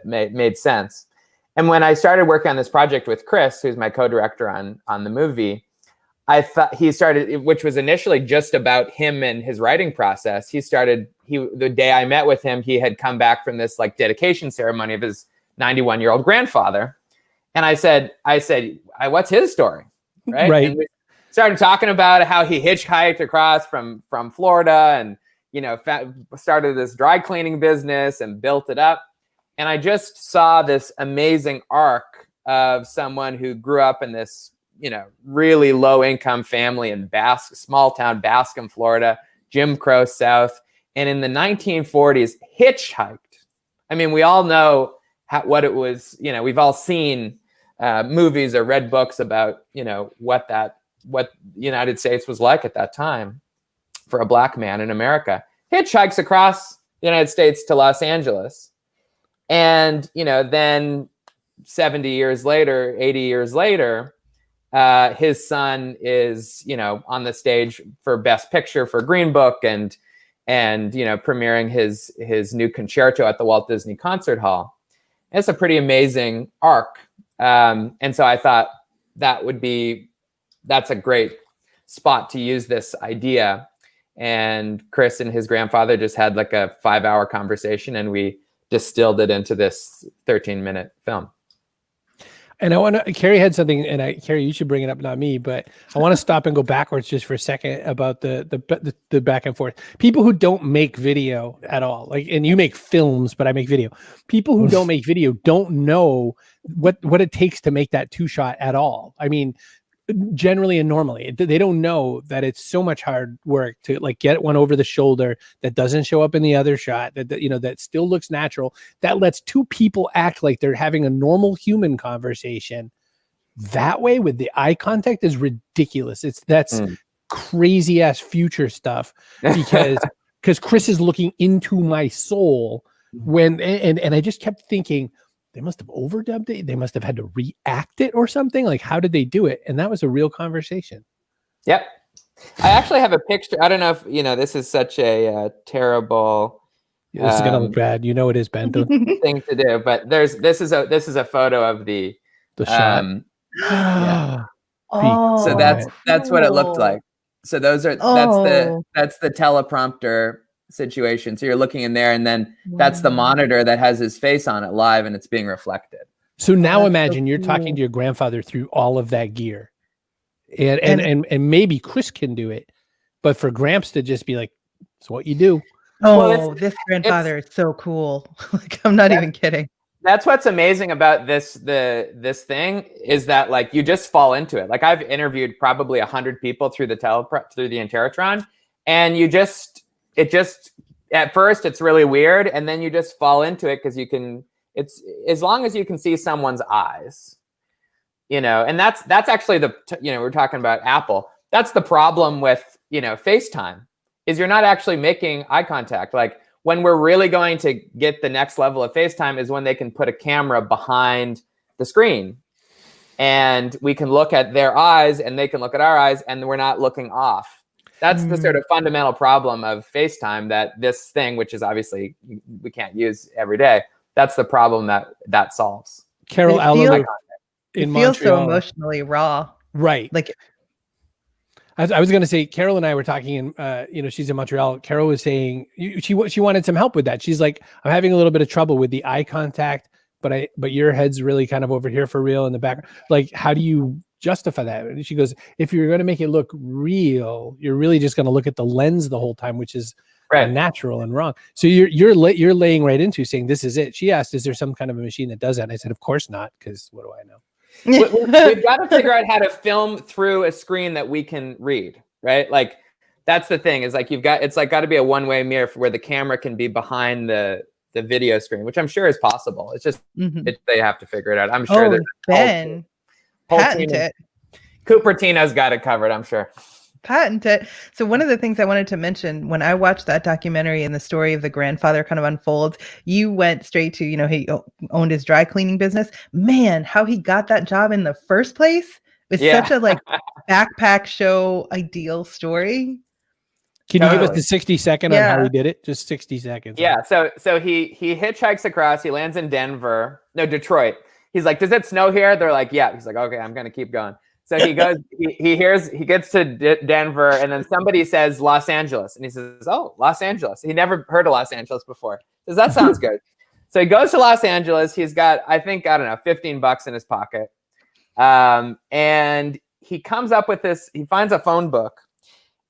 made sense. And when I started working on this project with Chris, who's my co-director on the movie, I thought he started, which was initially just about him and his writing process. The day I met with him, he had come back from this like dedication ceremony of his 91-year-old grandfather. And I said, what's his story? Right. And we started talking about how he hitchhiked across from Florida and, started this dry cleaning business and built it up. And I just saw this amazing arc of someone who grew up in this, really low income family in small town Bascom, Florida, Jim Crow South. And in the 1940s, hitchhiked. I mean, we all know what it was. We've all seen movies or read books about, what the United States was like at that time for a black man in America. Hitchhikes across the United States to Los Angeles. And, then 70 years later, 80 years later, his son is, on the stage for Best Picture for Green Book and premiering his new concerto at the Walt Disney Concert Hall. It's a pretty amazing arc. And so I thought that's a great spot to use this idea. And Chris and his grandfather just had like a 5-hour conversation, and we distilled it into this 13-minute film. And I want to, Kerry had something, and Kerry, you should bring it up, not me, but I want to stop and go backwards just for a second about the back and forth. People who don't make video at all, and you make films, but I make video. People who don't make video don't know what it takes to make that 2-shot at all. I mean, generally and normally, they don't know that it's so much hard work to get one over the shoulder that doesn't show up in the other shot, that still looks natural, that lets two people act like they're having a normal human conversation. That way with the eye contact is ridiculous. That's crazy ass future stuff, because Chris is looking into my soul and I just kept thinking, they must have overdubbed it. They must have had to react it or something. Like, how did they do it? And that was a real conversation. Yep. I actually have a picture. I don't know if, this is such a terrible. Yeah, this is going to look bad. It is, Ben. Thing to do. But this is a photo of the shot. Yeah. So that's what it looked like. So that's the teleprompter situation. So you're looking in there, and then that's the monitor that has his face on it live, and it's being reflected. So now imagine you're talking to your grandfather through all of that gear, and maybe Chris can do it, but for Gramps to just be like, "It's what you do." This grandfather is so cool. I'm not even kidding. That's what's amazing about this thing is that you just fall into it. I've interviewed probably 100 people through the Interrotron, and it just at first it's really weird, and then you just fall into it because it's as long as you can see someone's eyes, and that's actually we're talking about Apple. That's the problem with FaceTime, is you're not actually making eye contact. When we're really going to get the next level of FaceTime is when they can put a camera behind the screen, and we can look at their eyes and they can look at our eyes, and we're not looking off. That's the sort of fundamental problem of FaceTime, that this thing, which is obviously we can't use every day, that's the problem that solves. Carol Allen in Montreal. It feels so emotionally raw. Right. I was going to say, Carol and I were talking, and she's in Montreal. Carol was saying she wanted some help with that. She's like, I'm having a little bit of trouble with the eye contact, but your head's really kind of over here for real in the back. How do you justify that? And she goes, if you're going to make it look real, you're really just going to look at the lens the whole time, which is unnatural and wrong. So you're laying right into saying this is it. She asked, is there some kind of a machine that does that? And I said, of course not, because what do I know? We've got to figure out how to film through a screen that we can read, right? That's the thing, is it's got to be a one-way mirror where the camera can be behind the video screen, which I'm sure is possible. It's just they have to figure it out. I'm sure that Ben, patent it. Cupertino's got it covered, I'm sure. Patent it. So one of the things I wanted to mention, when I watched that documentary and the story of the grandfather kind of unfolds, you went straight to, he owned his dry cleaning business. Man, how he got that job in the first place was such a backpack show ideal story. Can you give us Totally. the 60-second on how he did it? Just 60 seconds. Yeah. So he hitchhikes across. He lands in Detroit. He's like, "Does it snow here?" They're like, "Yeah." He's like, "Okay, I'm gonna keep going." So he goes. He gets to Denver, and then somebody says Los Angeles, and he says, "Oh, Los Angeles." He never heard of Los Angeles before. He says, "That sounds good." So he goes to Los Angeles. He's got, I think, I don't know, $15 in his pocket, and he comes up with this. He finds a phone book.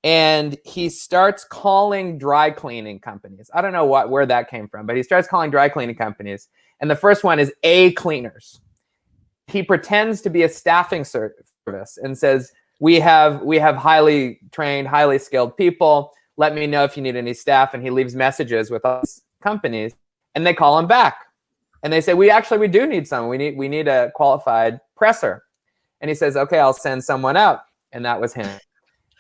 And he starts calling dry cleaning companies. I don't know where that came from, but he starts calling dry cleaning companies. And the first one is A Cleaners. He pretends to be a staffing service and says, we have highly trained, highly skilled people. Let me know if you need any staff. And he leaves messages with all these companies, and they call him back. And they say, we do need someone. We need a qualified presser. And he says, okay, I'll send someone out. And that was him.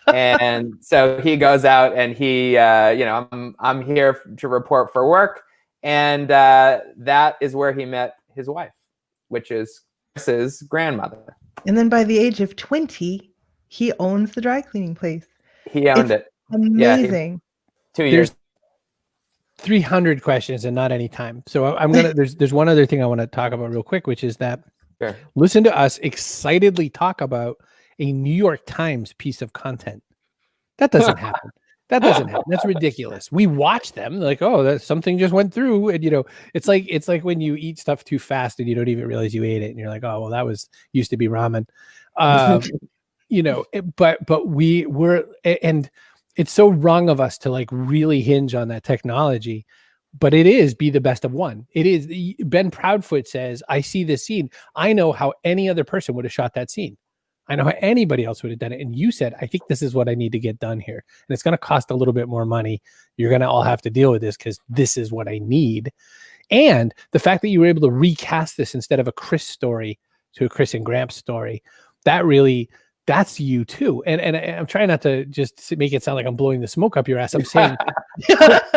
And so he goes out and he, I'm here to report for work. And that is where he met his wife, which is Chris's grandmother. And then by the age of 20, he owns the dry cleaning place. He owned it. Amazing. Yeah, 2 years. There's 300 questions and not any time. So I'm going to, there's one other thing I want to talk about real quick, which is that listen to us excitedly talk about a New York Times piece of content. That doesn't happen. That doesn't happen. That's ridiculous. We watch them like, oh, that something just went through. And it's like when you eat stuff too fast and you don't even realize you ate it. And you're like, oh, well, used to be ramen. But we were, and it's so wrong of us to like really hinge on that technology, but it is be the best of one. It is. Ben Proudfoot says, I see this scene. I know how any other person would have shot that scene. I know how anybody else would have done it. And you said, I think this is what I need to get done here. And it's going to cost a little bit more money. You're going to all have to deal with this because this is what I need. And the fact that you were able to recast this instead of a Chris story to a Chris and Gramps story, that's you too. And I'm trying not to just make it sound like I'm blowing the smoke up your ass. I'm saying,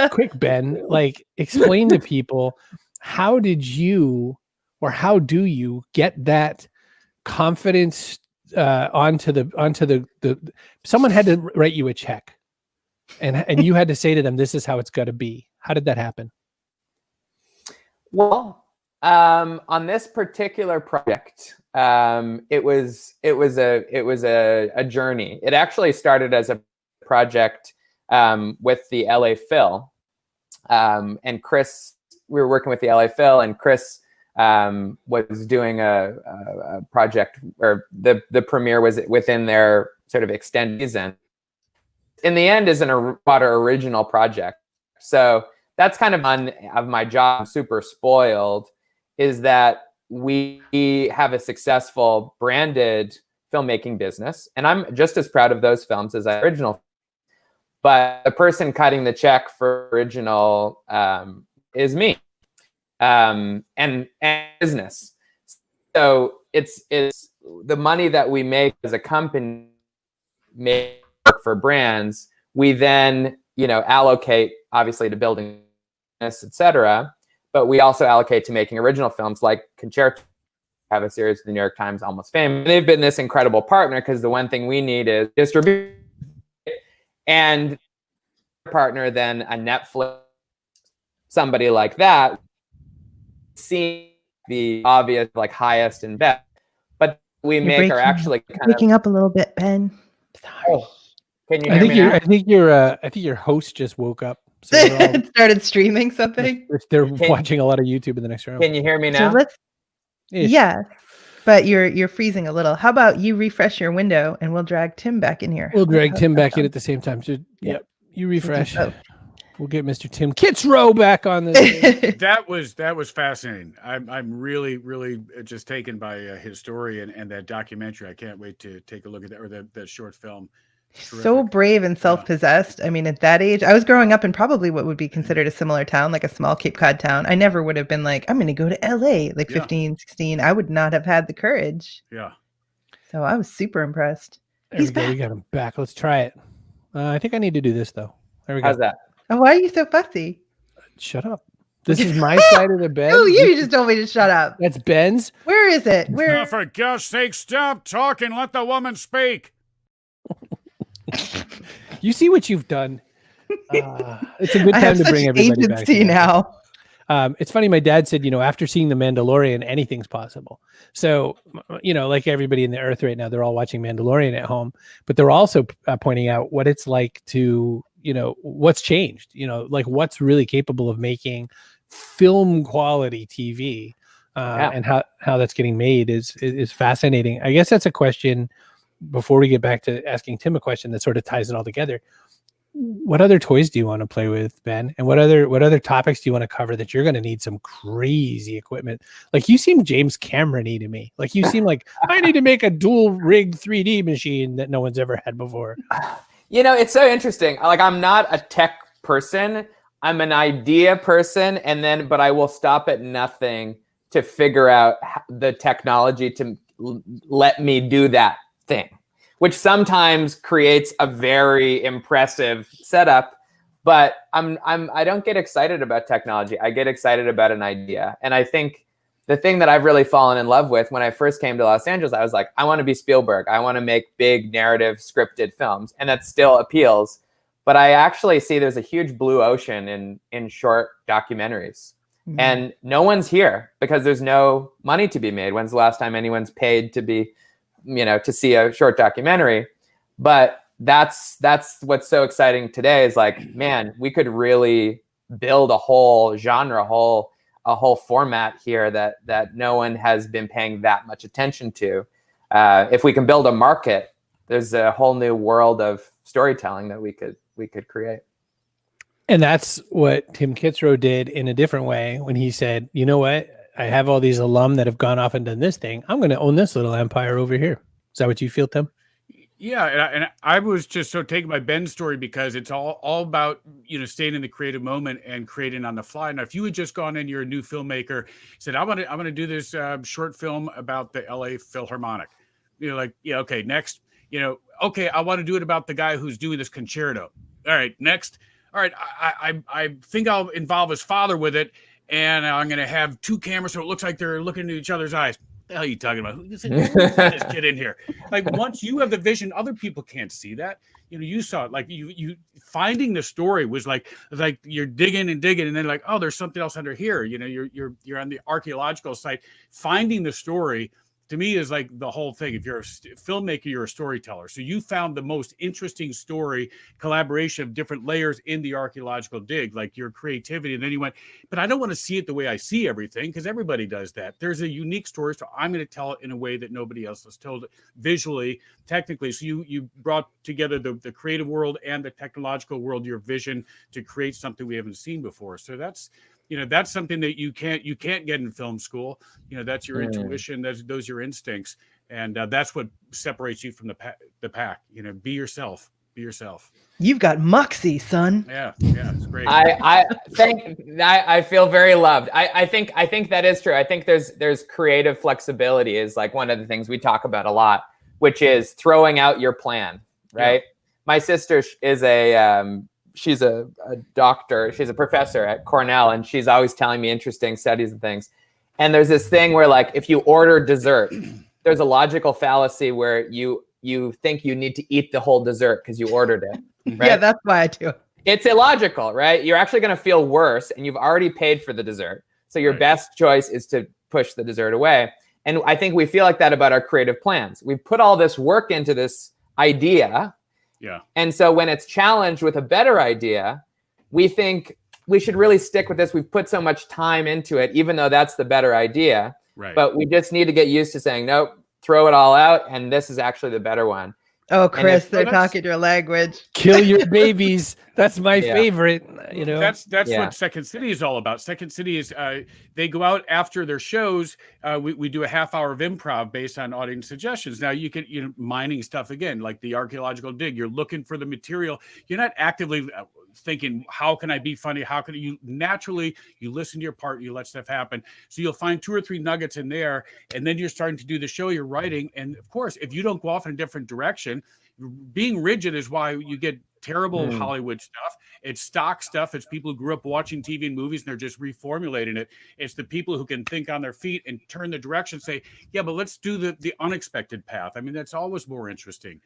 quick, Ben, like explain to people, how do you get that confidence onto the someone had to write you a check and you had to say to them, this is how it's got to be. How did that happen? Well, on this particular project, it was a journey. It actually started as a project with the LA Phil, and Chris. We were working with the LA Phil, and Chris was doing a project, or the premiere was within their sort of extended season. In the end, is an Water original project. So that's kind of my job. I'm super spoiled, is that we have a successful branded filmmaking business, and I'm just as proud of those films as original. But the person cutting the check for original is me. And business. So it's the money that we make as a company make for brands. We then, allocate obviously to building this, etc. But we also allocate to making original films like Concerto. Have a series with the New York Times, Almost Famous. They've been this incredible partner because the one thing we need is distribution, and partner then a Netflix, somebody like that. See the obvious, like highest and best, but we make are actually kind breaking up a little bit, Ben. Sorry. Oh, can you hear me now? I think your host just woke up. So it started streaming something. They're watching a lot of YouTube in the next room. Can you hear me now? So yes, but you're freezing a little. How about you refresh your window and we'll drag Tim back in here? We'll drag Tim back in at the same time. So, yep. You refresh. We'll get Mr. Tim Kitzrow back on this. That was fascinating. I'm really, really just taken by his story and that documentary. I can't wait to take a look at that, or that short film. Terrific. So brave and self-possessed. I mean, at that age, I was growing up in probably what would be considered a similar town, like a small Cape Cod town. I never would have been like, I'm going to go to LA, like 15, 16. I would not have had the courage. Yeah. So I was super impressed. He's back. We got him back. Let's try it. I think I need to do this though. There we go. How's that? Oh, why are you so fussy? Shut up. This is my side of the bed. Oh, you just told me to shut up. That's Ben's. Where is it? Where? Oh, for God's sake, stop talking. Let the woman speak. You see what you've done? It's a good I time have to such bring everybody back agency together. now. It's funny. My dad said, after seeing The Mandalorian, anything's possible. So, like everybody in the earth right now, they're all watching Mandalorian at home, but they're also pointing out what it's like to, what's changed, like what's really capable of making film quality TV, and how that's getting made is fascinating. I guess that's a question before we get back to asking Tim a question that sort of ties it all together. What other toys do you want to play with, Ben? And what other topics do you want to cover that you're going to need some crazy equipment? Like you seem James Cameron-y to me. Like you seem like I need to make a dual rig 3D machine that no one's ever had before. It's so interesting. Like I'm not a tech person. I'm an idea person, but I will stop at nothing to figure out the technology to let me do that thing, which sometimes creates a very impressive setup. But I don't get excited about technology. I get excited about an idea. And I think the thing that I've really fallen in love with when I first came to Los Angeles, I was like, I want to be Spielberg. I want to make big narrative scripted films. And that still appeals. But I actually see there's a huge blue ocean in short documentaries. Mm-hmm. And no one's here because there's no money to be made. When's the last time anyone's paid to be, to see a short documentary? But that's what's so exciting today is like, man, we could really build a whole genre, a whole format here that no one has been paying that much attention to. If we can build a market, there's a whole new world of storytelling that we could create. And that's what Tim Kitzrow did in a different way when he said, you know what? I have all these alum that have gone off and done this thing. I'm going to own this little empire over here. Is that what you feel, Tim? Yeah, and I was just so taken by Ben's story because it's all about staying in the creative moment and creating on the fly. Now, if you had just gone in, you're a new filmmaker, said I'm gonna do this short film about the LA Philharmonic. Okay, next. Okay, I want to do it about the guy who's doing this concerto. All right, next. All right, I think I'll involve his father with it, and I'm gonna have two cameras so it looks like they're looking into each other's eyes. The hell are you talking about? Who's this kid in here? Like once you have the vision, other people can't see that. You saw it. Like you finding the story was like you're digging, and then like, oh, there's something else under here. You're on the archaeological site. Finding the story to me is like the whole thing. If you're a filmmaker, you're a storyteller. So you found the most interesting story, collaboration of different layers in the archaeological dig, like your creativity. And then you went, but I don't want to see it the way I see everything because everybody does that. There's a unique story. So I'm going to tell it in a way that nobody else has told it visually, technically. So you brought together the creative world and the technological world, your vision to create something we haven't seen before. So that's something that you can't get in film school. That's your intuition. Those your instincts, and that's what separates you from the pack. Be yourself. Be yourself. You've got moxie, son. Yeah, it's great. I feel very loved. I think that is true. I think there's creative flexibility is like one of the things we talk about a lot, which is throwing out your plan. Right. Yeah. My sister is she's a doctor. She's a professor at Cornell, and she's always telling me interesting studies and things. And there's this thing where like, if you order dessert, there's a logical fallacy where you think you need to eat the whole dessert because you ordered it. Right? Yeah, that's why I do it. It's illogical, right? You're actually going to feel worse, and you've already paid for the dessert. So your best choice is to push the dessert away. And I think we feel like that about our creative plans. We've put all this work into this idea. Yeah. And so when it's challenged with a better idea, we think we should really stick with this. We've put so much time into it, even though that's the better idea. Right. But we just need to get used to saying, nope, throw it all out. And this is actually the better one. Oh, Chris, they're talking your language. Kill your babies. That's my favorite. That's what Second City is all about. Second City is they go out after their shows. We do a half hour of improv based on audience suggestions. Now you can mining stuff again, like the archaeological dig. You're looking for the material. You're not actively thinking, how can I be funny? How can you naturally, you listen to your part, you let stuff happen. So you'll find 2 or 3 nuggets in there, and then you're starting to do the show, you're writing. And of course, if you don't go off in a different direction, being rigid is why you get terrible Hollywood stuff. It's stock stuff. It's people who grew up watching TV and movies and they're just reformulating it. It's the people who can think on their feet and turn the direction, say, yeah, but let's do the unexpected path. I mean, that's always more interesting.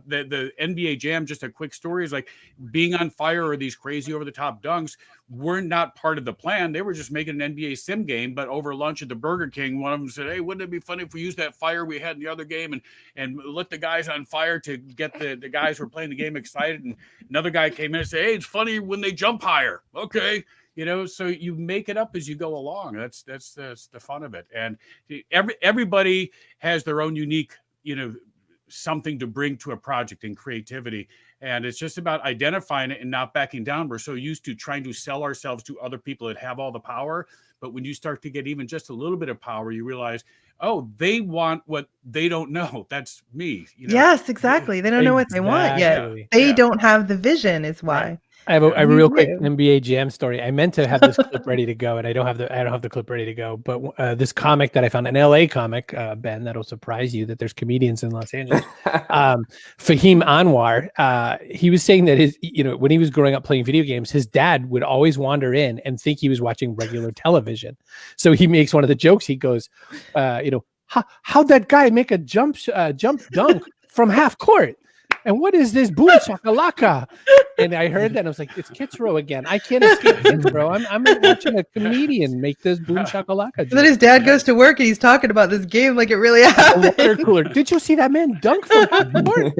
The NBA Jam, just a quick story, is like being on fire or these crazy over the top dunks were not part of the plan. They were just making an NBA sim game, but over lunch at the Burger King, one of them said, "Hey, wouldn't it be funny if we used that fire we had in the other game and lit the guys on fire to get the guys who were playing the game excited?" And another guy came in and said, "Hey, it's funny when they jump higher." Okay. So you make it up as you go along. That's the fun of it. And everybody has their own unique, something to bring to a project and creativity. And it's just about identifying it and not backing down. We're so used to trying to sell ourselves to other people that have all the power. But when you start to get even just a little bit of power, you realize, oh, they want what they don't know. That's me. Yes, exactly. They don't know what they want yet. They don't have the vision is why. Right. I have a real quick NBA Jam story. I meant to have this clip ready to go, and I don't have the clip ready to go. But this comic that I found, an LA comic, Ben, that'll surprise you that there's comedians in Los Angeles. Fahim Anwar, he was saying that when he was growing up playing video games, his dad would always wander in and think he was watching regular television. So he makes one of the jokes. He goes, how'd that guy make a jump dunk from half court? And what is this boom shakalaka? And I heard that and I was like, it's Kitzrow again. I can't escape Kitzrow. I'm watching a comedian make this boom shakalaka. And then his dad goes to work and he's talking about this game like it really happened. Water cooler. Did you see that man dunk from court?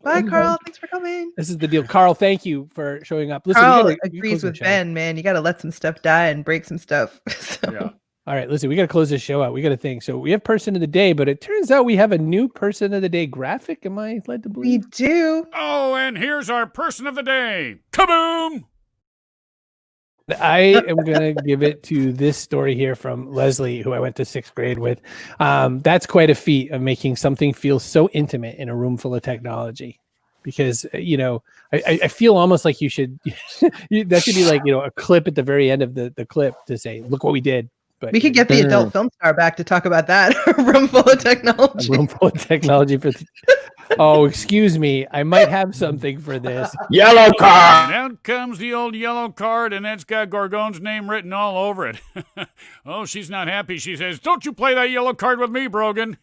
Bye, Carl. Thanks for coming. This is the deal. Carl, thank you for showing up. Listen, Carl agrees with Ben, man. You got to let some stuff die and break some stuff. Yeah. All right, listen, we got to close this show out. We got to think. So we have person of the day, but it turns out we have a new person of the day graphic. Am I led to believe? We do. Oh, and here's our person of the day. Kaboom! I am going to give it to this story here from Leslie, who I went to 6th grade with. That's quite a feat of making something feel so intimate in a room full of technology. Because, I feel almost like you should, that should be like, a clip at the very end of the clip to say, look what we did. But we could get the adult film star back to talk about that. A room full of technology. A room full of technology oh, excuse me. I might have something for this. Yellow card. And out comes the old yellow card, and it's got Gorgone's name written all over it. Oh, she's not happy. She says, "Don't you play that yellow card with me, Brogan."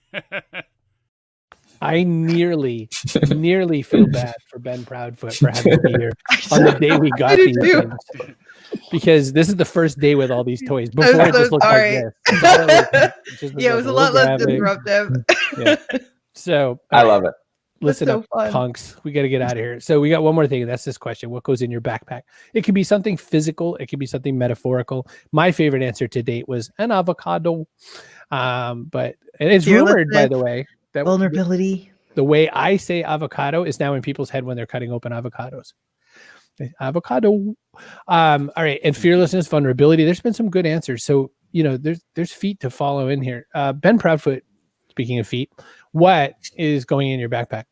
I nearly feel bad for Ben Proudfoot for having to be here on the day we got these things. Because this is the first day with all these toys. Before it just looked like this. It was a lot less disruptive. Yeah. So I love it. Listen up, punks. We got to get out of here. So we got one more thing. And that's this question. What goes in your backpack? It could be something physical. It could be something metaphorical. My favorite answer to date was an avocado. But it's rumored, by the way, that vulnerability. The way I say avocado is now in people's head when they're cutting open avocados. Avocado. All right. And fearlessness, vulnerability. There's been some good answers. So, there's feet to follow in here. Ben Proudfoot, speaking of feet, what is going in your backpack?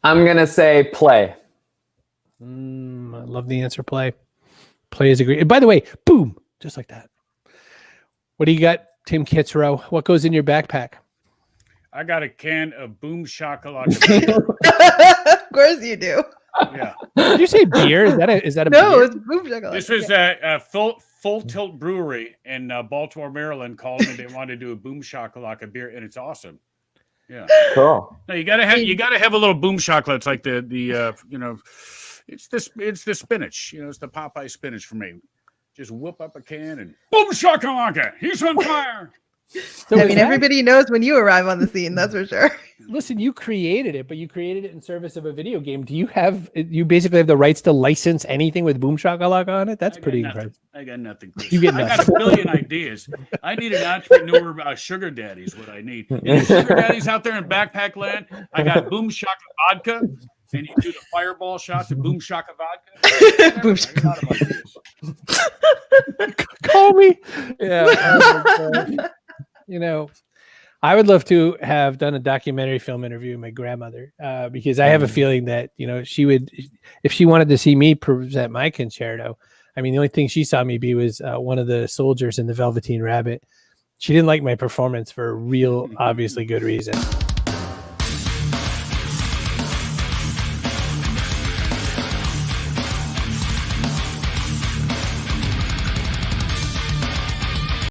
I'm going to say play. I love the answer. Play is a great. By the way, boom, just like that. What do you got, Tim Kitzrow? What goes in your backpack? I got a can of Boom Shakalaka. Of course you do. Yeah. Did you say beer? Is that a no, beer? It's Boom Shakalaka. This was a Full Tilt Brewery in Baltimore, Maryland. Called me. They wanted to do a Boom Shakalaka beer, and it's awesome. Yeah. Cool. No, you gotta have a little Boom Shakalaka. It's like it's the spinach. It's the Popeye spinach for me. Just whoop up a can and Boom Shakalaka. He's on fire. So everybody knows when you arrive on the scene, that's for sure. Listen, you created it, but you created it in service of a video game. You basically have the rights to license anything with Boom Shakalaka on it? That's pretty impressive. I got nothing. You get I got a billion ideas. I need an entrepreneur sugar daddy is what I need. Any sugar daddies out there in backpack land? I got Boom Shaka vodka. And you do the fireball shots of Boom Shaka vodka. Boom Shaka. Call me. Yeah. I would love to have done a documentary film interview with my grandmother because I have a feeling that, she would, if she wanted to see me present my concerto, I mean, the only thing she saw me be was one of the soldiers in the Velveteen Rabbit. She didn't like my performance for a real, obviously good reason.